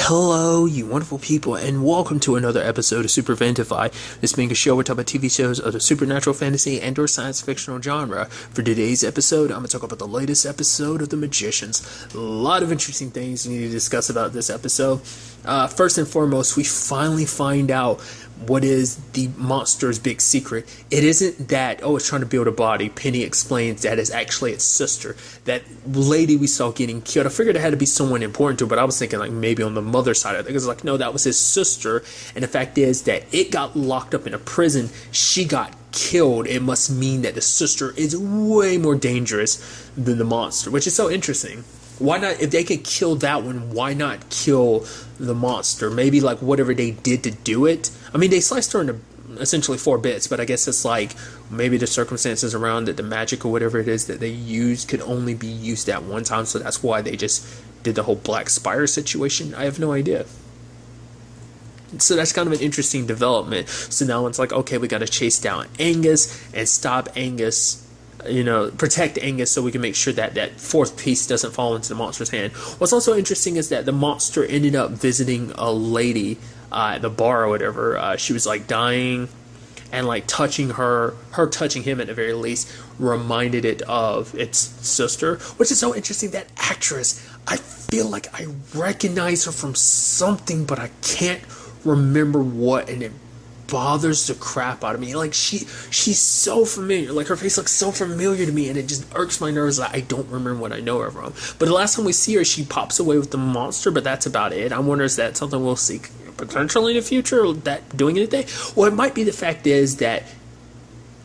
Hello, you wonderful people, and welcome to another episode of Super-Fanta-Fi. This being a show where we talk about TV shows of the supernatural, fantasy, and or science fictional genre. For today's episode, I'm going to talk about the latest episode of The Magicians. A lot of interesting things we need to discuss about this episode. First and foremost, we finally find out what is the monster's big secret. It isn't that, it's trying to build a body. Penny explains that it's actually its sister. That lady we saw getting killed. I figured it had to be someone important to her, but I was thinking like maybe on the mother's side of it. Because no, that was his sister. And the fact is that it got locked up in a prison. She got killed. It must mean that the sister is way more dangerous than the monster, which is so interesting. Why not, if they could kill that one, why not kill the monster? Maybe like whatever they did to do it. I mean, they sliced her into essentially 4 bits, but I guess it's like maybe the circumstances around it, the magic or whatever it is that they used could only be used at one time, so that's why they just did the whole Black Spire situation. I have no idea. So that's kind of an interesting development. So now it's like, okay, we got to chase down Angus and stop Angus, protect Angus so we can make sure that that 4th piece doesn't fall into the monster's hand. What's also interesting is that the monster ended up visiting a lady at the bar or whatever. She was like dying, and like touching her touching him at the very least reminded it of its sister, which is so interesting. That actress, I feel like I recognize her from something, but I can't remember what, and it bothers the crap out of me. Like she's so familiar. Like her face looks so familiar to me, and it just irks my nerves that I don't remember what I know her from. But the last time we see her, she pops away with the monster, but that's about it. I wonder, is that something we'll see potentially in the future, that doing anything? Well, it might be the fact is that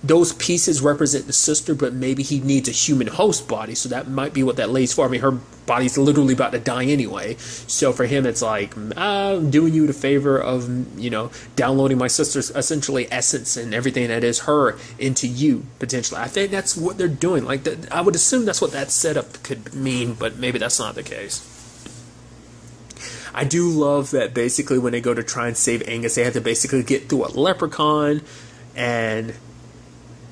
those pieces represent the sister, but maybe he needs a human host body, so that might be what that lays for. I mean, her body's literally about to die anyway, so for him it's like, I'm doing you the favor of, downloading my sister's essentially essence and everything that is her into you, potentially. I think that's what they're doing. Like, I would assume that's what that setup could mean, but maybe that's not the case. I do love that basically when they go to try and save Angus, they have to basically get through a leprechaun, and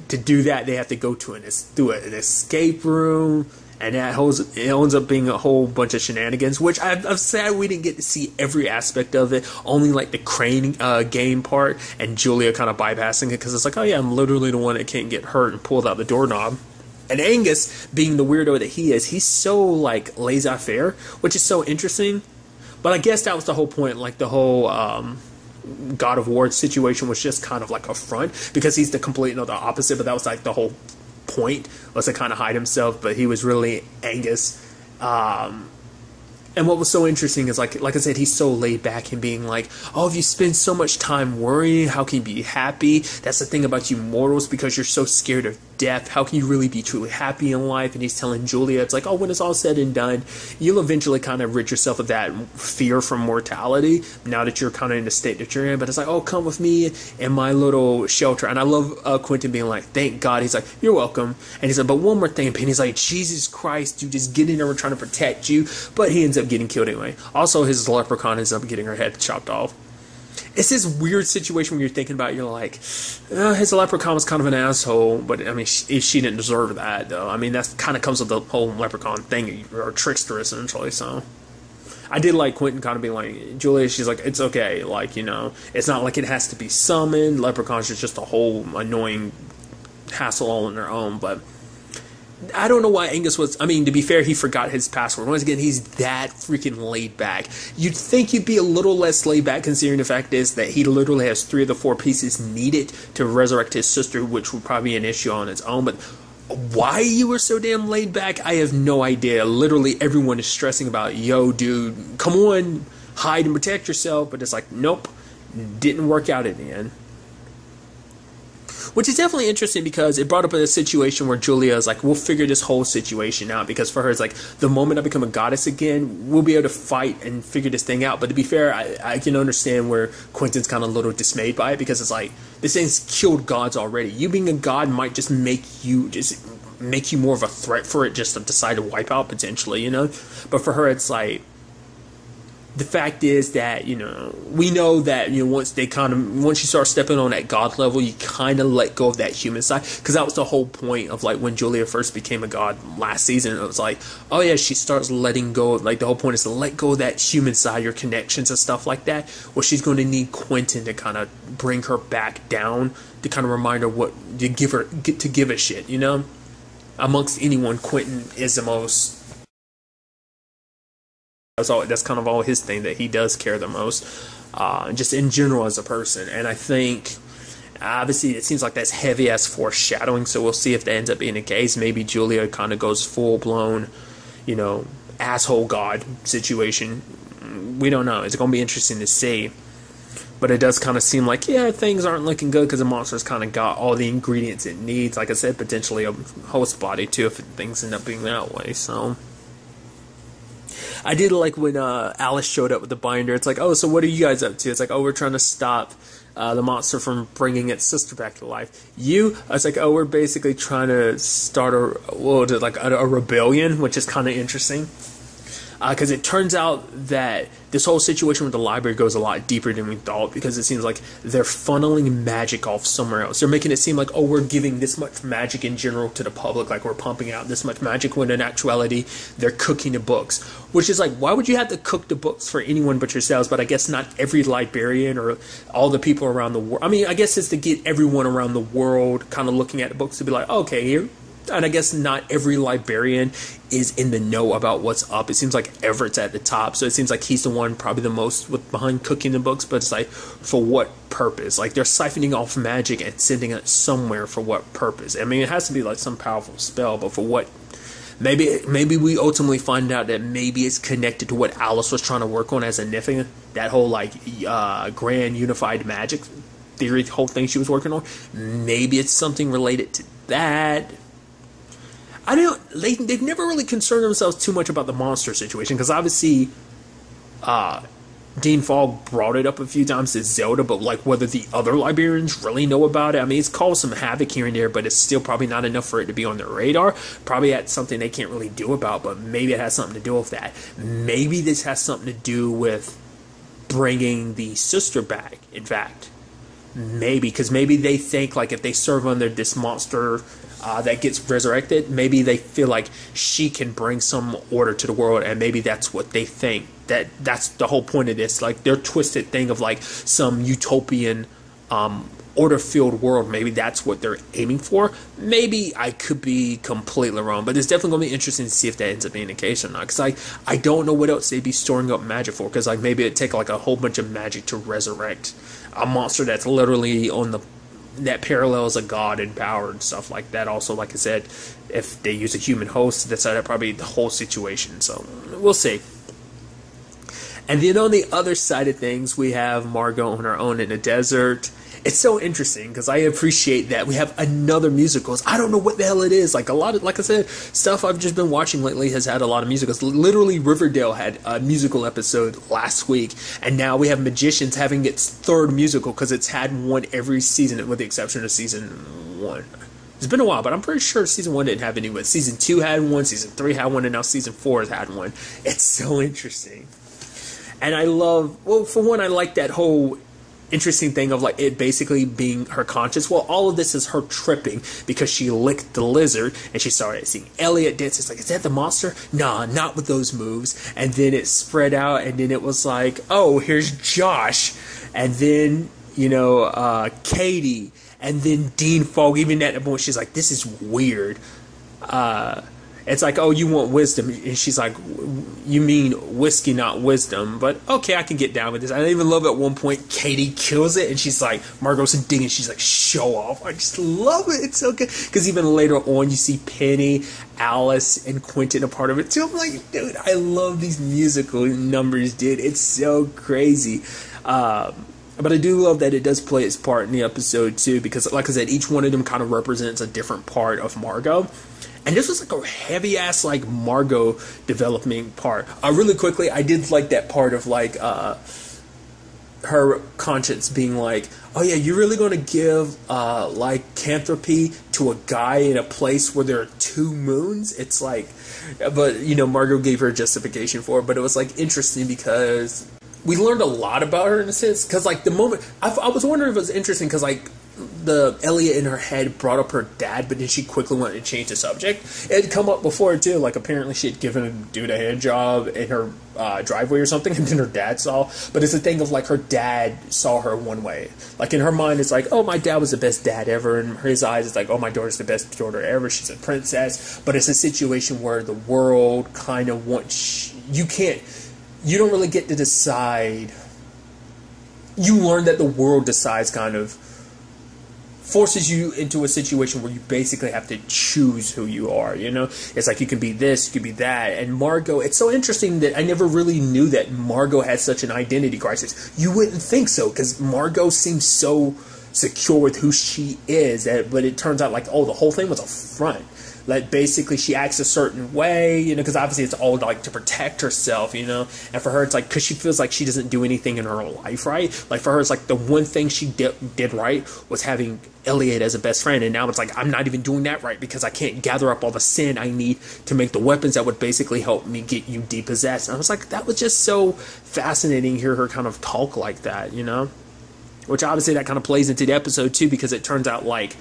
to do that, they have to go through an escape room, and it ends up being a whole bunch of shenanigans, which I'm sad we didn't get to see every aspect of it, only like the crane game part, and Julia kind of bypassing it, because it's like, oh yeah, I'm literally the one that can't get hurt, and pulled out the doorknob. And Angus, being the weirdo that he is, he's so like laissez-faire, which is so interesting. But I guess that was the whole point, like the whole God of War situation was just kind of like a front, because he's the complete, the opposite, but that was like the whole point, was to kind of hide himself, but he was really Angus. And what was so interesting is, like I said, he's so laid back and being like, oh, if you spend so much time worrying, how can you be happy? That's the thing about you mortals, because you're so scared of death. How can you really be truly happy in life? And he's telling Julia, it's like, oh, when it's all said and done, you'll eventually kind of rid yourself of that fear from mortality, now that you're kind of in the state that you're in. But it's like, oh, come with me in my little shelter. And I love Quentin being like, thank God. He's like, you're welcome. And he's like, but one more thing. And Penny's like, Jesus Christ, dude, just get in there, we're trying to protect you. But he ends up getting killed anyway. Also, his leprechaun ends up getting her head chopped off. It's this weird situation where you're thinking about, you're like, his leprechaun was kind of an asshole, but I mean, she didn't deserve that, though. I mean, that kind of comes with the whole leprechaun thing, or trickster, essentially, so. I did like Quentin kind of being like, Julia, she's like, it's okay, like, it's not like it has to be summoned. Leprechauns are just a whole annoying hassle all on their own, but I don't know why Angus was, I mean, to be fair, he forgot his password. Once again, he's that freaking laid back. You'd think he'd be a little less laid back, considering the fact is that he literally has 3 of the 4 pieces needed to resurrect his sister, which would probably be an issue on its own. But why you were so damn laid back, I have no idea. Literally everyone is stressing about, yo, dude, come on, hide and protect yourself. But it's like, nope, didn't work out in the end. Which is definitely interesting, because it brought up a situation where Julia is like, we'll figure this whole situation out, because for her it's like, the moment I become a goddess again, we'll be able to fight and figure this thing out. But to be fair, I can understand where Quentin's kind of a little dismayed by it, because it's like, this thing's killed gods already. You being a god might just make you more of a threat for it just to decide to wipe out potentially, But for her it's like, the fact is that, you know, we know that, you know, once you start stepping on that god level, you kind of let go of that human side, because that was the whole point of, like, when Julia first became a god last season. It was like, oh yeah, she starts letting go, like, the whole point is to let go of that human side, your connections and stuff like that. Well, she's going to need Quentin to kind of bring her back down, to kind of remind her what, to give a shit, you know? Amongst anyone, Quentin is the most, that's kind of all his thing, that he does care the most, just in general as a person. And I think, obviously, it seems like that's heavy as foreshadowing, so we'll see if that ends up being the case. Maybe Julia kind of goes full-blown, you know, asshole god situation. We don't know. It's going to be interesting to see. But it does kind of seem like, yeah, things aren't looking good, because the monster's kind of got all the ingredients it needs. Like I said, potentially a host body, too, if things end up being that way, so... I did like when Alice showed up with the binder. It's like, oh, so what are you guys up to? It's like, oh, we're trying to stop the monster from bringing its sister back to life. I was like, oh, we're basically trying to start a rebellion, which is kind of interesting. Because it turns out that this whole situation with the library goes a lot deeper than we thought, because it seems like they're funneling magic off somewhere else. They're making it seem like, oh, we're giving this much magic in general to the public, like we're pumping out this much magic, when in actuality, they're cooking the books. Which is like, why would you have to cook the books for anyone but yourselves? But I guess not every librarian or all the people around the world. I mean, I guess it's to get everyone around the world kind of looking at the books to be like, okay, here. And I guess not every librarian is in the know about what's up. It seems like Everett's at the top, so it seems like he's the one probably the most behind cooking the books, but it's like, for what purpose? Like, they're siphoning off magic and sending it somewhere for what purpose? I mean, it has to be like some powerful spell, but for what? Maybe we ultimately find out that maybe it's connected to what Alice was trying to work on as a Niffian, that whole, like, grand unified magic theory, the whole thing she was working on. Maybe it's something related to that. I don't. They've never really concerned themselves too much about the monster situation, because obviously, Dean Fogg brought it up a few times to Zelda, but like whether the other librarians really know about it. I mean, it's caused some havoc here and there, but it's still probably not enough for it to be on their radar. Probably that's something they can't really do about, but maybe it has something to do with that. Maybe this has something to do with bringing the sister back. In fact, maybe, because maybe they think like if they serve under this monster that gets resurrected, maybe they feel like she can bring some order to the world, and maybe that's what they think. That's the whole point of this, like their twisted thing of like some utopian order-filled world. Maybe that's what they're aiming for. Maybe I could be completely wrong, but it's definitely going to be interesting to see if that ends up being the case or not, because I don't know what else they'd be storing up magic for, because like maybe it'd take like a whole bunch of magic to resurrect a monster that's literally that parallels a god in power and stuff like that. Also, like I said, if they use a human host, that's probably the whole situation. So we'll see. And then on the other side of things, we have Margot on her own in the desert. It's so interesting because I appreciate that we have another musicals. I don't know what the hell it is. Like a lot of, like I said, stuff I've just been watching lately has had a lot of musicals. Literally, Riverdale had a musical episode last week, and now we have Magicians having its third musical because it's had one every season, with the exception of season 1. It's been a while, but I'm pretty sure season 1 didn't have any. But season 2 had one, season 3 had one, and now season 4 has had one. It's so interesting. And I love, well, for one, I like that whole interesting thing of like it basically being her conscience. Well, all of this is her tripping because she licked the lizard and she started seeing Elliot dance. It's like, is that the monster? Nah, not with those moves. And then it spread out, and then it was like, oh, here's Josh, and then, you know, Katie, and then Dean Fogg. Even at the point, she's like, this is weird. It's like, oh, you want wisdom. And she's like, you mean whiskey, not wisdom. But okay, I can get down with this. I even love at one point, Katie kills it. And she's like, Margot's digging. She's like, show off. I just love it. It's so good. Because even later on, you see Penny, Alice, and Quentin a part of it too. I'm like, dude, I love these musical numbers, dude. It's so crazy. But I do love that it does play its part in the episode too. Because like I said, each one of them kind of represents a different part of Margot. And this was like a heavy-ass, like, Margot development part. Really quickly, I did like that part of, like, her conscience being like, oh, yeah, you're really going to give, lycanthropy to a guy in a place where there are 2 moons. It's like, but you know, Margot gave her a justification for it, but it was like interesting because we learned a lot about her in a sense. Because like the moment I was wondering if it was interesting because like the Elliot in her head brought up her dad, but then she quickly wanted to change the subject. It had come up before too. Like apparently she had given a dude a hand job in her driveway or something, and then her dad saw. But it's a thing of like her dad saw her one way. Like in her mind, it's like, oh, my dad was the best dad ever. In his eyes, it's like, oh, my daughter's the best daughter ever. She's a princess. But it's a situation where the world kind of wants you don't really get to decide. You learn that the world decides, kind of forces you into a situation where you basically have to choose who you are, you know? It's like you can be this, you can be that. And Margot, it's so interesting that I never really knew that Margot had such an identity crisis. You wouldn't think so, because Margot seems so secure with who she is, but it turns out like, oh, the whole thing was a front. Like basically she acts a certain way, you know, because obviously it's all like to protect herself, you know. And for her, it's like because she feels like she doesn't do anything in her life right. Like for her, it's like the one thing she did right was having Elliot as a best friend, and now it's like I'm not even doing that right because I can't gather up all the sin I need to make the weapons that would basically help me get you depossessed. And I was like, that was just so fascinating to hear her kind of talk like that, you know. Which obviously that kind of plays into the episode too, because it turns out like.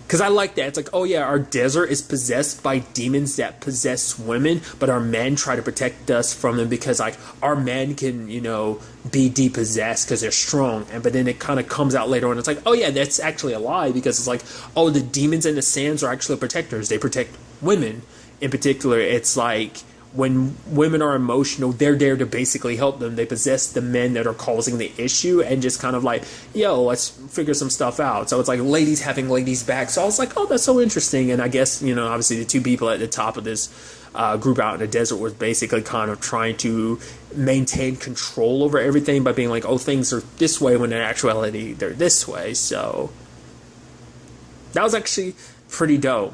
Because I like that. It's like, oh yeah, our desert is possessed by demons that possess women, but our men try to protect us from them because, like, our men can, you know, be depossessed because they're strong. But then it kind of comes out later on. It's like, oh yeah, that's actually a lie because it's like, oh, the demons in the sands are actually protectors. They protect women. In particular, it's like, when women are emotional, they're there to basically help them. They possess the men that are causing the issue and just kind of like, yo, let's figure some stuff out. So it's like ladies having ladies back. So I was like, oh, that's so interesting. And I guess, you know, obviously the two people at the top of this group out in the desert was basically kind of trying to maintain control over everything by being like, oh, things are this way when in actuality they're this way. So that was actually pretty dope.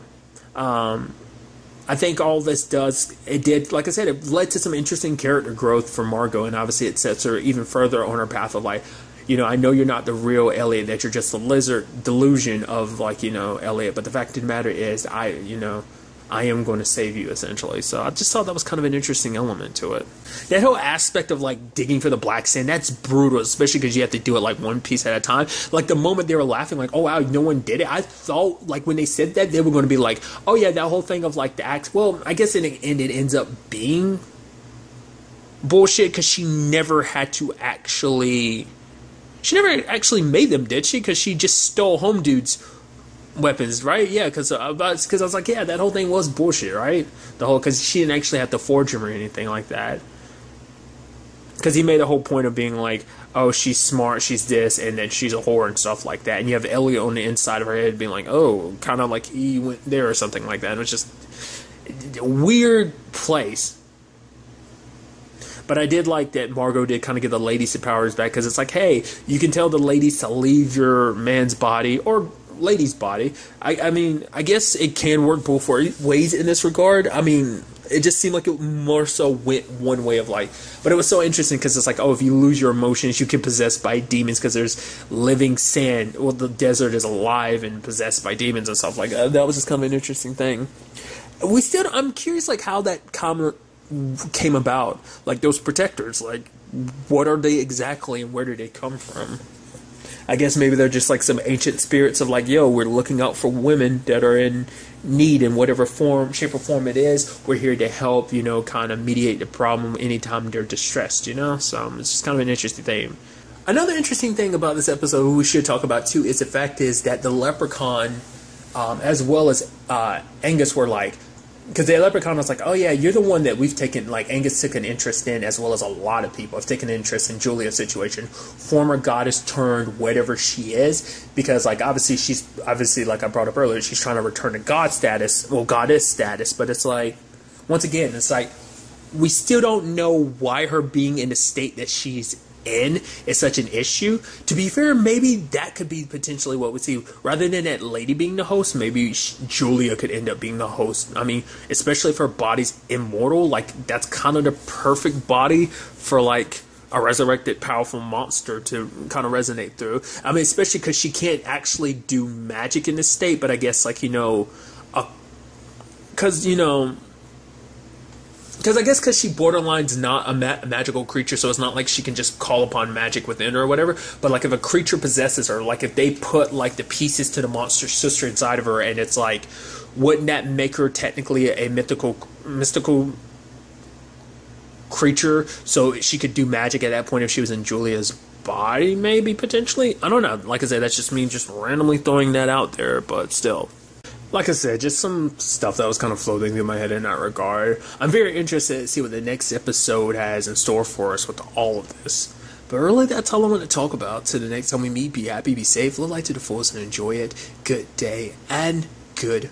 I think all this did, like I said, it led to some interesting character growth for Margot, and obviously it sets her even further on her path of like, you know, I know you're not the real Elliot, that you're just the lizard delusion of like, you know, Elliot, but the fact of the matter is I am going to save you, essentially. So I just thought that was kind of an interesting element to it. That whole aspect of, like, digging for the black sand, that's brutal, especially because you have to do it, like, one piece at a time. Like, the moment they were laughing, like, oh, wow, no one did it, I thought, like, when they said that, they were going to be like, oh, yeah, that whole thing of, like, the axe. Well, I guess in the end, it ends up being bullshit because she never had to actually... She never actually made them, did she? Because she just stole home dudes' weapons, right? Yeah, because I was like, yeah, that whole thing was bullshit, right? Because she didn't actually have to forge him or anything like that. Because he made the whole point of being like, oh, she's smart, she's this, and then she's a whore and stuff like that. And you have Elliot on the inside of her head being like, oh, kind of like he went there or something like that. It was just a weird place. But I did like that Margot did kind of give the ladies some powers back, because it's like, hey, you can tell the ladies to leave your man's body, or lady's body. I mean, I guess it can work both ways in this regard. I mean, it just seemed like it more so went one way of like, but it was so interesting because it's like, oh, if you lose your emotions, you can possess by demons because there's living sand. Well, the desert is alive and possessed by demons and stuff like that. That was just kind of an interesting thing. I'm curious, like, how that comment came about. Like, those protectors, like, what are they exactly and where did they come from? I guess maybe they're just like some ancient spirits of like, yo, we're looking out for women that are in need in whatever form, shape or form it is. We're here to help, you know, kind of mediate the problem anytime they're distressed, you know? So it's just kind of an interesting thing. Another interesting thing about this episode we should talk about too is the fact is that the leprechaun, as well as Angus, were like, because the leprechaun was like, oh yeah, you're the one that we've taken, like, Angus took an interest in, as well as a lot of people have taken an interest in Julia's situation. Former goddess turned whatever she is, because, like, she's obviously, like I brought up earlier, she's trying to return to god status, well, goddess status, but it's like, once again, it's like, we still don't know why her being in the state that she's in is such an issue. To be fair, maybe that could be potentially what we see. Rather than that lady being the host, maybe Julia could end up being the host. I mean, especially if her body's immortal, like, that's kind of the perfect body for, like, a resurrected powerful monster to kind of resonate through. I mean, especially because she can't actually do magic in this state, but I guess, like, you know, because, you know, because I guess because she borderline's not a magical creature, so it's not like she can just call upon magic within her or whatever. But like if a creature possesses her, like if they put like the pieces to the monster sister inside of her, and it's like, wouldn't that make her technically a mystical creature? So she could do magic at that point if she was in Julia's body, maybe, potentially. I don't know. Like I said, that's just me just randomly throwing that out there, but still. Like I said, just some stuff that was kind of floating through my head in that regard. I'm very interested to see what the next episode has in store for us with all of this. But really, that's all I want to talk about. So the next time we meet, be happy, be safe, live life to the fullest, and enjoy it. Good day, and good